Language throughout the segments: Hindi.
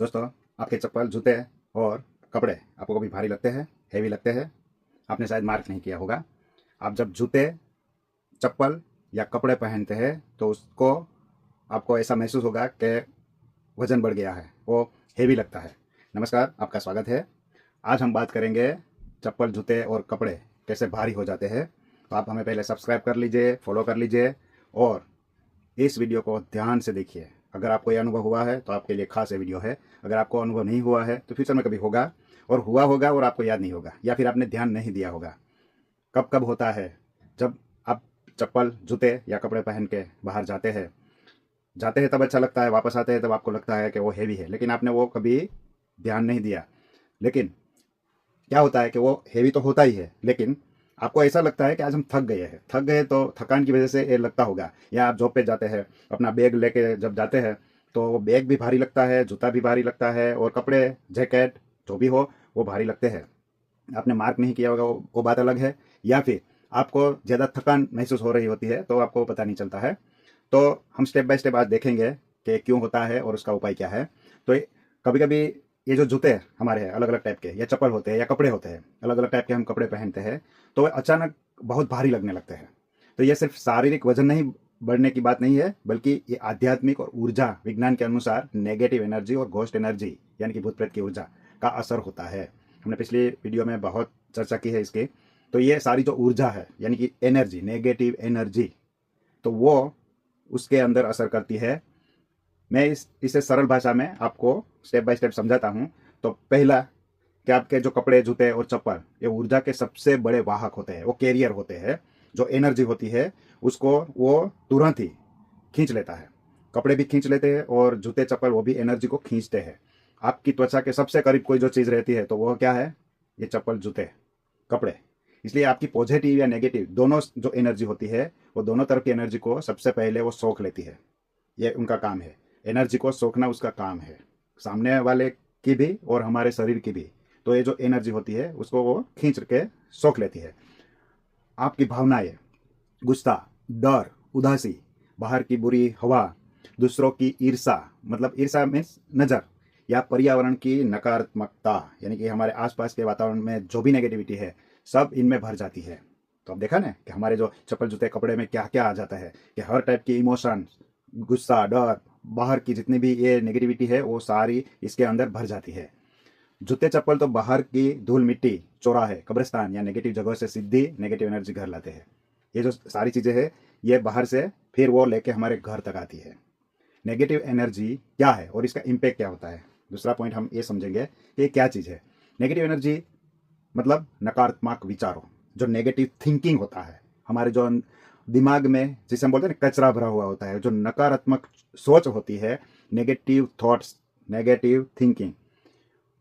दोस्तों, आपके चप्पल, जूते और कपड़े आपको कभी भारी लगते हैं, हेवी लगते हैं? आपने शायद मार्क नहीं किया होगा। आप जब जूते, चप्पल या कपड़े पहनते हैं तो उसको आपको ऐसा महसूस होगा कि वजन बढ़ गया है, वो हेवी लगता है। नमस्कार, आपका स्वागत है। आज हम बात करेंगे चप्पल, जूते और कपड़े कैसे भारी हो जाते हैं। तो आप हमें पहले सब्सक्राइब कर लीजिए, फॉलो कर लीजिए और इस वीडियो को ध्यान से देखिए। अगर आपको ये अनुभव हुआ है तो आपके लिए खास ये वीडियो है। अगर आपको अनुभव नहीं हुआ है तो फ्यूचर में कभी होगा, और हुआ होगा और आपको याद नहीं होगा, या फिर आपने ध्यान नहीं दिया होगा। कब कब होता है? जब आप चप्पल, जूते या कपड़े पहन के बाहर जाते हैं तब अच्छा लगता है, वापस आते हैं तब आपको लगता है कि वो हैवी है, लेकिन आपने वो कभी ध्यान नहीं दिया। लेकिन क्या होता है कि वो हेवी तो होता ही है, लेकिन आपको ऐसा लगता है कि आज हम थक गए तो थकान की वजह से ये लगता होगा। या आप जॉब पे जाते हैं, अपना बैग लेके जब जाते हैं तो वो बैग भी भारी लगता है, जूता भी भारी लगता है और कपड़े, जैकेट जो भी हो वो भारी लगते हैं। आपने मार्क नहीं किया होगा, वो बात अलग है। या फिर आपको ज़्यादा थकान महसूस हो रही होती है तो आपको पता नहीं चलता है। तो हम स्टेप बाय स्टेप आज देखेंगे कि क्यों होता है और उसका उपाय क्या है। तो कभी कभी ये जो जूते हमारे हैं अलग अलग टाइप के, या चप्पल होते हैं या कपड़े होते हैं अलग अलग टाइप के, हम कपड़े पहनते हैं तो वे अचानक बहुत भारी लगने लगते हैं। तो ये सिर्फ शारीरिक वजन नहीं बढ़ने की बात नहीं है, बल्कि ये आध्यात्मिक और ऊर्जा विज्ञान के अनुसार नेगेटिव एनर्जी और घोस्ट एनर्जी यानी कि भूत प्रेत की ऊर्जा का असर होता है। हमने पिछली वीडियो में बहुत चर्चा की है इसकी। तो ये सारी जो ऊर्जा है यानी कि एनर्जी, नेगेटिव एनर्जी, तो वो उसके अंदर असर करती है। मैं इसे सरल भाषा में आपको स्टेप बाय स्टेप समझाता हूँ। तो पहला, कि आपके जो कपड़े, जूते और चप्पल ये ऊर्जा के सबसे बड़े वाहक होते हैं, वो कैरियर होते हैं। जो एनर्जी होती है उसको वो तुरंत ही खींच लेता है। कपड़े भी खींच लेते हैं और जूते, चप्पल वो भी एनर्जी को खींचते हैं। आपकी त्वचा के सबसे करीब कोई जो चीज़ रहती है तो वो क्या है? ये चप्पल, जूते, कपड़े। इसलिए आपकी पॉजिटिव या नेगेटिव दोनों जो एनर्जी होती है, वो दोनों तरफ की एनर्जी को सबसे पहले वो सोख लेती है। ये उनका काम है, एनर्जी को सोखना उसका काम है, सामने वाले की भी और हमारे शरीर की भी। तो ये जो एनर्जी होती है उसको वो खींच के सोख लेती है। आपकी भावनाएं, गुस्सा, डर, उदासी, बाहर की बुरी हवा, दूसरों की ईर्षा, मतलब ईर्षा मीन्स नज़र, या पर्यावरण की नकारात्मकता यानी कि हमारे आसपास के वातावरण में जो भी नेगेटिविटी है सब इनमें भर जाती है। तो अब देखा ना कि हमारे जो चप्पल, जूते, कपड़े में क्या क्या आ जाता है, कि हर टाइप की इमोशन, गुस्सा, डर, बाहर की जितनी भी ये नेगेटिविटी है वो सारी इसके अंदर भर जाती है। जूते, चप्पल तो बाहर की धूल मिट्टी, चौराहे, कब्रिस्तान या नेगेटिव जगहों से सीधी नेगेटिव एनर्जी घर लाते हैं। ये जो सारी चीज़ें हैं ये बाहर से फिर वो लेके हमारे घर तक आती है। नेगेटिव एनर्जी क्या है और इसका इम्पैक्ट क्या होता है? दूसरा पॉइंट हम ये समझेंगे कि ये क्या चीज़ है। नेगेटिव एनर्जी मतलब नकारात्मक विचारों, जो नेगेटिव थिंकिंग होता है हमारे जो दिमाग में, जिसे हम बोलते हैं ना, कचरा भरा हुआ होता है, जो नकारात्मक सोच होती है, नेगेटिव थॉट्स, नेगेटिव थिंकिंग।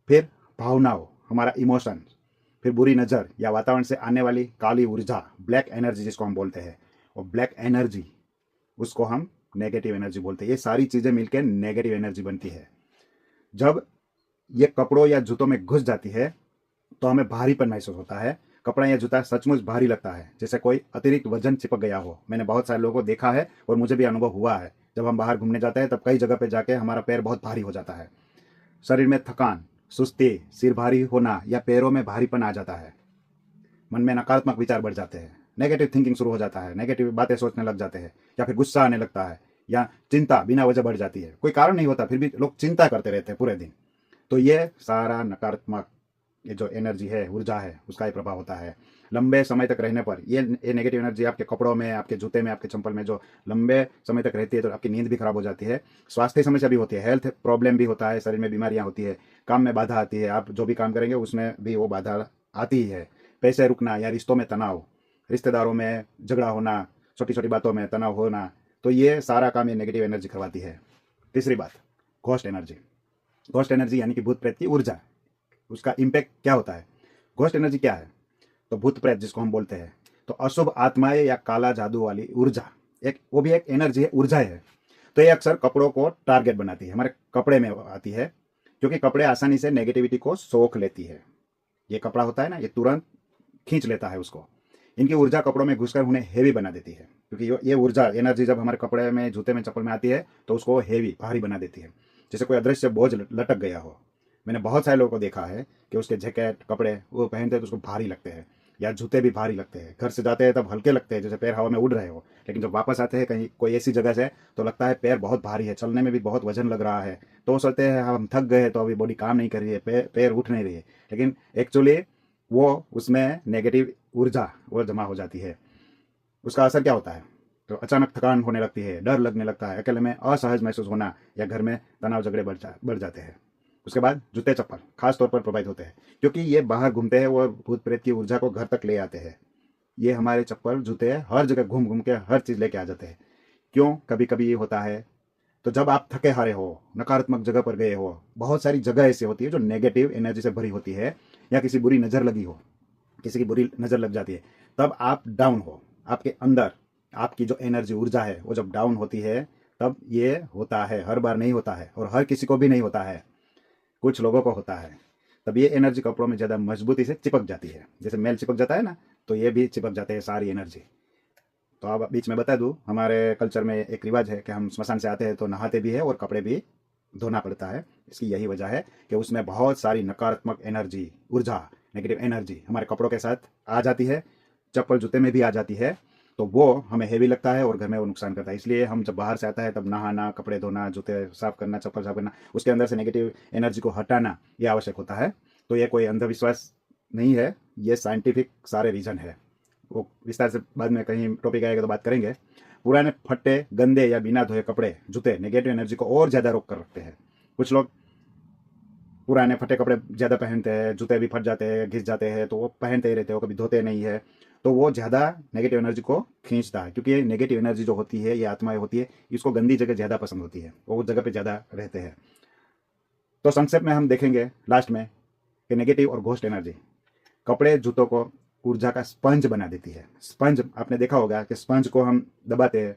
फिर भावनाओं, हमारा इमोशन। फिर बुरी नज़र या वातावरण से आने वाली काली ऊर्जा, ब्लैक एनर्जी जिसको हम बोलते हैं, और ब्लैक एनर्जी उसको हम नेगेटिव एनर्जी बोलते हैं। ये सारी चीज़ें मिलकर नेगेटिव एनर्जी बनती है। जब ये कपड़ों या जूतों में घुस जाती है तो हमें भारीपन महसूस होता है। कपड़ा या जूता सचमुच भारी लगता है, जैसे कोई अतिरिक्त वजन चिपक गया हो। मैंने बहुत सारे लोगों को देखा है और मुझे भी अनुभव हुआ है। जब हम बाहर घूमने जाते हैं तब कई जगह पे जाके हमारा पैर बहुत भारी हो जाता है। शरीर में थकान, सुस्ती, सिर भारी होना या पैरों में भारीपन आ जाता है। मन में नकारात्मक विचार बढ़ जाते हैं, नेगेटिव थिंकिंग शुरू हो जाता है, नेगेटिव बातें सोचने लग जाते हैं, या फिर गुस्सा आने लगता है, या चिंता बिना वजह बढ़ जाती है। कोई कारण नहीं होता फिर भी लोग चिंता करते रहते हैं पूरे दिन। तो ये सारा नकारात्मक, ये जो एनर्जी है, ऊर्जा है, उसका ही प्रभाव होता है। लंबे समय तक रहने पर ये नेगेटिव एनर्जी आपके कपड़ों में, आपके जूते में, आपके चंपल में जो लंबे समय तक रहती है तो आपकी नींद भी खराब हो जाती है, स्वास्थ्य समस्या भी होती है, हेल्थ प्रॉब्लम भी होता है, शरीर में बीमारियां होती है, काम में बाधा आती है, आप जो भी काम करेंगे उसमें भी वो बाधा आती ही है। पैसे रुकना या रिश्तों में तनाव, रिश्तेदारों में झगड़ा होना, छोटी छोटी बातों में तनाव होना, तो ये सारा काम ये नेगेटिव एनर्जी करवाती है। तीसरी बात, घोस्ट एनर्जी। घोस्ट एनर्जी यानी कि भूत प्रेत की ऊर्जा, उसका इम्पैक्ट क्या होता है? घोस्ट एनर्जी क्या है? तो भूत प्रेत जिसको हम बोलते हैं, तो अशुभ आत्माएं या काला जादू वाली ऊर्जा, एक वो भी एक एनर्जी है, ऊर्जा है। तो ये अक्सर कपड़ों को टारगेट बनाती है, हमारे कपड़े में आती है, क्योंकि कपड़े आसानी से नेगेटिविटी को सोख लेती है। ये कपड़ा होता है ना, ये तुरंत खींच लेता है उसको। इनकी ऊर्जा कपड़ों में घुसकर उन्हें हेवी बना देती है, क्योंकि ये ऊर्जा, एनर्जी जब हमारे कपड़े में, जूते में, चप्पल में आती है तो उसको हेवी, भारी बना देती है। जैसे कोई अदृश्य बोझ लटक गया हो। मैंने बहुत सारे लोगों को देखा है कि उसके जैकेट कपड़े वो पहनते हैं तो उसको भारी लगते हैं, या जूते भी भारी लगते हैं। घर से जाते हैं तब हल्के लगते हैं, जैसे पैर हवा में उड़ रहे हो, लेकिन जब वापस आते हैं कहीं कोई ऐसी जगह से तो लगता है पैर बहुत भारी है, चलने में भी बहुत वजन लग रहा है। तो वो सोचते हैं हम थक गए, तो अभी बॉडी काम नहीं कर रही है, पैर उठ नहीं रही है, लेकिन एक्चुअली वो उसमें नेगेटिव ऊर्जा वो जमा हो जाती है। उसका असर क्या होता है? तो अचानक थकान होने लगती है, डर लगने लगता है, अकेले में असहज महसूस होना, या घर में तनाव झगड़े बढ़ जाते हैं। उसके बाद जूते चप्पल खास तौर पर प्रभावित होते हैं, क्योंकि ये बाहर घूमते हैं और भूत प्रेत की ऊर्जा को घर तक ले आते हैं। ये हमारे चप्पल जूते हर जगह घूम घूम के हर चीज़ लेके आ जाते हैं। क्यों कभी कभी ये होता है? तो जब आप थके हारे हो, नकारात्मक जगह पर गए हो, बहुत सारी जगह ऐसी होती है जो नेगेटिव एनर्जी से भरी होती है, या किसी बुरी नज़र लगी हो, किसी की बुरी नज़र लग जाती है, तब आप डाउन हो, आपके अंदर आपकी जो एनर्जी ऊर्जा है वो जब डाउन होती है, तब ये होता है। हर बार नहीं होता है और हर किसी को भी नहीं होता है, कुछ लोगों को होता है। तब ये एनर्जी कपड़ों में ज़्यादा मजबूती से चिपक जाती है, जैसे मेल चिपक जाता है ना, तो ये भी चिपक जाते हैं सारी एनर्जी। तो अब बीच में बता दूँ, हमारे कल्चर में एक रिवाज है कि हम स्मशान से आते हैं तो नहाते भी है और कपड़े भी धोना पड़ता है। इसकी यही वजह है कि उसमें बहुत सारी नकारात्मक एनर्जी, ऊर्जा, नेगेटिव एनर्जी हमारे कपड़ों के साथ आ जाती है, चप्पल जूते में भी आ जाती है। तो वो हमें हेवी लगता है और घर में वो नुकसान करता है। इसलिए हम जब बाहर से आता है तब नहाना, कपड़े धोना, जूते साफ करना, चप्पल साफ करना, उसके अंदर से नेगेटिव एनर्जी को हटाना, ये आवश्यक होता है। तो ये कोई अंधविश्वास नहीं है, ये साइंटिफिक सारे रीजन है। वो विस्तार से बाद में कहीं टॉपिक आएगा तो बात करेंगे। पुराने फट्टे, गंदे या बिना धोए कपड़े, जूते नेगेटिव एनर्जी को और ज़्यादा रोक कर रखते हैं। कुछ लोग पुराने फटे कपड़े ज़्यादा पहनते हैं, जूते भी फट जाते हैं, घिस जाते हैं, तो वो पहनते ही रहते हो, कभी धोते नहीं है, तो वो ज़्यादा नेगेटिव एनर्जी को खींचता है। क्योंकि ये नेगेटिव एनर्जी जो होती है, ये आत्माएं होती है, इसको गंदी जगह ज़्यादा पसंद होती है, वो उस जगह पे ज़्यादा रहते हैं। तो संक्षेप में हम देखेंगे लास्ट में कि नेगेटिव और घोस्ट एनर्जी कपड़े जूतों को ऊर्जा का स्पंज बना देती है। स्पंज आपने देखा होगा कि स्पंज को हम दबाते हैं,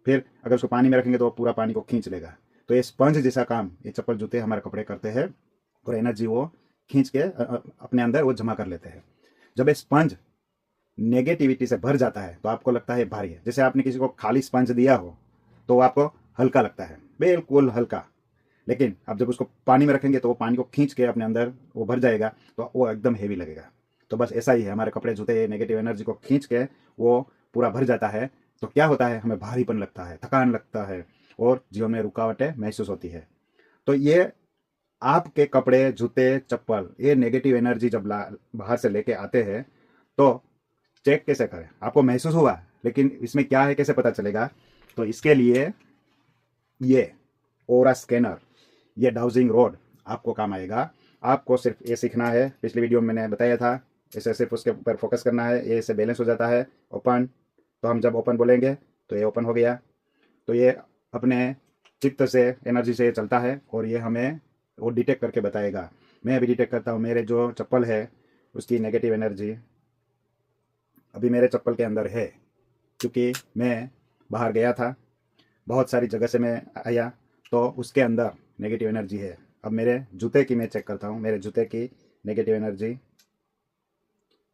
फिर अगर उसको पानी में रखेंगे तो वो पूरा पानी को खींच लेगा। तो ये स्पंज जैसा काम ये चप्पल जूते हमारे कपड़े करते हैं, और एनर्जी वो खींच के अपने अंदर वो जमा कर लेते हैं। जब ये स्पंज नेगेटिविटी से भर जाता है तो आपको लगता है भारी है। जैसे आपने किसी को खाली स्पंज दिया हो तो वो आपको हल्का लगता है, बिल्कुल हल्का, लेकिन आप जब उसको पानी में रखेंगे तो वो पानी को खींच के अपने अंदर वो भर जाएगा, तो वो एकदम हेवी लगेगा। तो बस ऐसा ही है, हमारे कपड़े जूते नेगेटिव एनर्जी को खींच के वो पूरा भर जाता है, तो क्या होता है, हमें भारीपन लगता है, थकान लगता है, और जीवन में रुकावटें महसूस होती है। तो ये आपके कपड़े जूते चप्पल ये नेगेटिव एनर्जी जब बाहर से लेके आते हैं तो चेक कैसे करें? आपको महसूस हुआ, लेकिन इसमें क्या है कैसे पता चलेगा? तो इसके लिए ये ओरा स्कैनर, ये डाउजिंग रोड आपको काम आएगा। आपको सिर्फ ये सीखना है, पिछली वीडियो में मैंने बताया था, इसे सिर्फ उसके ऊपर फोकस करना है, ये से बैलेंस हो जाता है ओपन। तो हम जब ओपन बोलेंगे तो ये ओपन हो गया, तो ये अपने चित्त से एनर्जी से चलता है और ये हमें वो डिटेक्ट करके बताएगा। मैं अभी डिटेक्ट करता हूँ, मेरे जो चप्पल है उसकी नेगेटिव एनर्जी अभी मेरे चप्पल के अंदर है, क्योंकि मैं बाहर गया था, बहुत सारी जगह से मैं आया, तो उसके अंदर नेगेटिव एनर्जी है। अब मेरे जूते की मैं चेक करता हूँ, मेरे जूते की नेगेटिव एनर्जी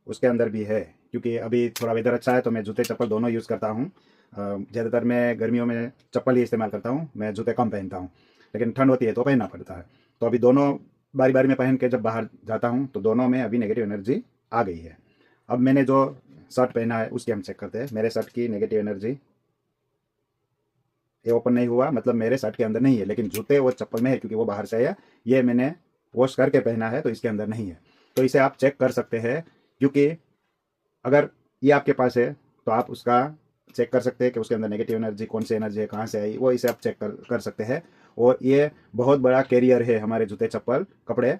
उसके अंदर भी है, क्योंकि अभी थोड़ा वेदर अच्छा है तो मैं जूते चप्पल दोनों यूज़ करता हूँ। ज़्यादातर मैं गर्मियों में चप्पल ही इस्तेमाल करता हूँ, मैं जूते कम पहनता हूँ, लेकिन ठंड होती है तो पहनना पड़ता है। तो अभी दोनों बारी बारी में पहन के जब बाहर जाता हूँ तो दोनों में अभी नेगेटिव एनर्जी आ गई है। अब मैंने जो शर्ट पहना है उसकी हम चेक करते हैं। मेरे शर्ट की नेगेटिव एनर्जी, ये ओपन नहीं हुआ, मतलब मेरे शर्ट के अंदर नहीं है, लेकिन जूते और चप्पल में है क्योंकि वो बाहर से आया, ये मैंने वॉश करके पहना है तो इसके अंदर नहीं है। तो इसे आप चेक कर सकते हैं, क्योंकि अगर ये आपके पास है तो आप उसका चेक कर सकते हैं कि उसके अंदर नेगेटिव एनर्जी कौन सी एनर्जी है, कहाँ से आई, वो इसे आप चेक कर सकते हैं। और ये बहुत बड़ा कैरियर है हमारे जूते चप्पल कपड़े।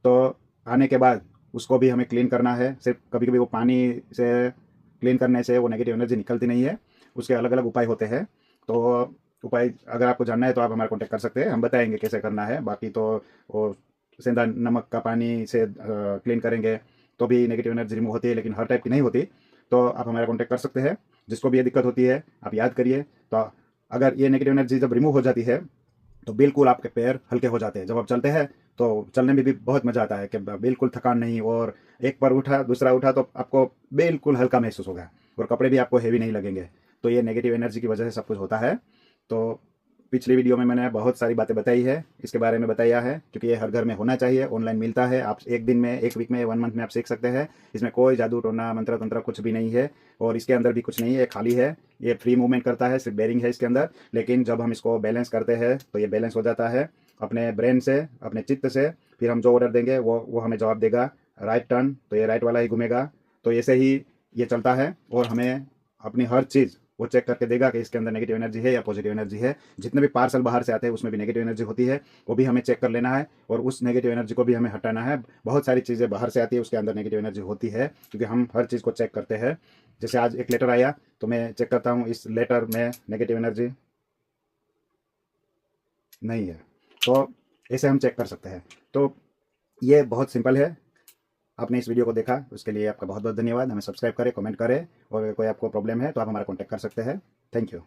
तो आने के बाद उसको भी हमें क्लीन करना है। सिर्फ कभी कभी वो पानी से क्लीन करने से वो नेगेटिव एनर्जी निकलती नहीं है, उसके अलग अलग उपाय होते हैं। तो उपाय अगर आपको जानना है तो आप हमारा कॉन्टेक्ट कर सकते हैं, हम बताएंगे कैसे करना है। बाकी तो वो सेंधा नमक का पानी से क्लीन करेंगे तो भी नेगेटिव एनर्जी रिमूव होती है, लेकिन हर टाइप की नहीं होती। तो आप हमारा कॉन्टेक्ट कर सकते हैं, जिसको भी ये दिक्कत होती है आप याद करिए। तो अगर ये नेगेटिव एनर्जी जब रिमूव हो जाती है तो बिल्कुल आपके पैर हल्के हो जाते हैं। जब आप चलते हैं तो चलने में भी बहुत मज़ा आता है कि बिल्कुल थकान नहीं, और एक पर उठा दूसरा उठा तो आपको बिल्कुल हल्का महसूस होगा, और कपड़े भी आपको हेवी नहीं लगेंगे। तो ये नेगेटिव एनर्जी की वजह से सब कुछ होता है। तो पिछली वीडियो में मैंने बहुत सारी बातें बताई है, इसके बारे में बताया है, क्योंकि ये हर घर में होना चाहिए। ऑनलाइन मिलता है, आप एक दिन में, एक वीक में, 1 मंथ में आप सीख सकते हैं। इसमें कोई जादू टोना मंत्र तंत्र कुछ भी नहीं है, और इसके अंदर भी कुछ नहीं है, ये खाली है। ये फ्री मूवमेंट करता है, सिर्फ बेरिंग है इसके अंदर। लेकिन जब हम इसको बैलेंस करते हैं तो ये बैलेंस हो जाता है अपने ब्रेन से, अपने चित्त से। फिर हम जो ऑर्डर देंगे वो हमें जवाब देगा। राइट टर्न, तो ये राइट वाला ही घूमेगा। तो ऐसे ही ये चलता है, और हमें अपनी हर चीज़ वो चेक करके देगा कि इसके अंदर नेगेटिव एनर्जी है या पॉजिटिव एनर्जी है। जितने भी पार्सल बाहर से आते हैं उसमें भी नेगेटिव एनर्जी होती है, वो भी हमें चेक कर लेना है, और उस नेगेटिव एनर्जी को भी हमें हटाना है। बहुत सारी चीज़ें बाहर से आती है, उसके अंदर नेगेटिव एनर्जी होती है, क्योंकि हम हर चीज़ को चेक करते हैं। जैसे आज एक लेटर आया तो मैं चेक करता हूँ इस लेटर में नेगेटिव एनर्जी नहीं है, तो ऐसे हम चेक कर सकते हैं। तो ये बहुत सिंपल है। आपने इस वीडियो को देखा उसके लिए आपका बहुत बहुत धन्यवाद। हमें सब्सक्राइब करें, कमेंट करें, और अगर कोई आपको प्रॉब्लम है तो आप हमारा कॉन्टैक्ट कर सकते हैं। Thank you.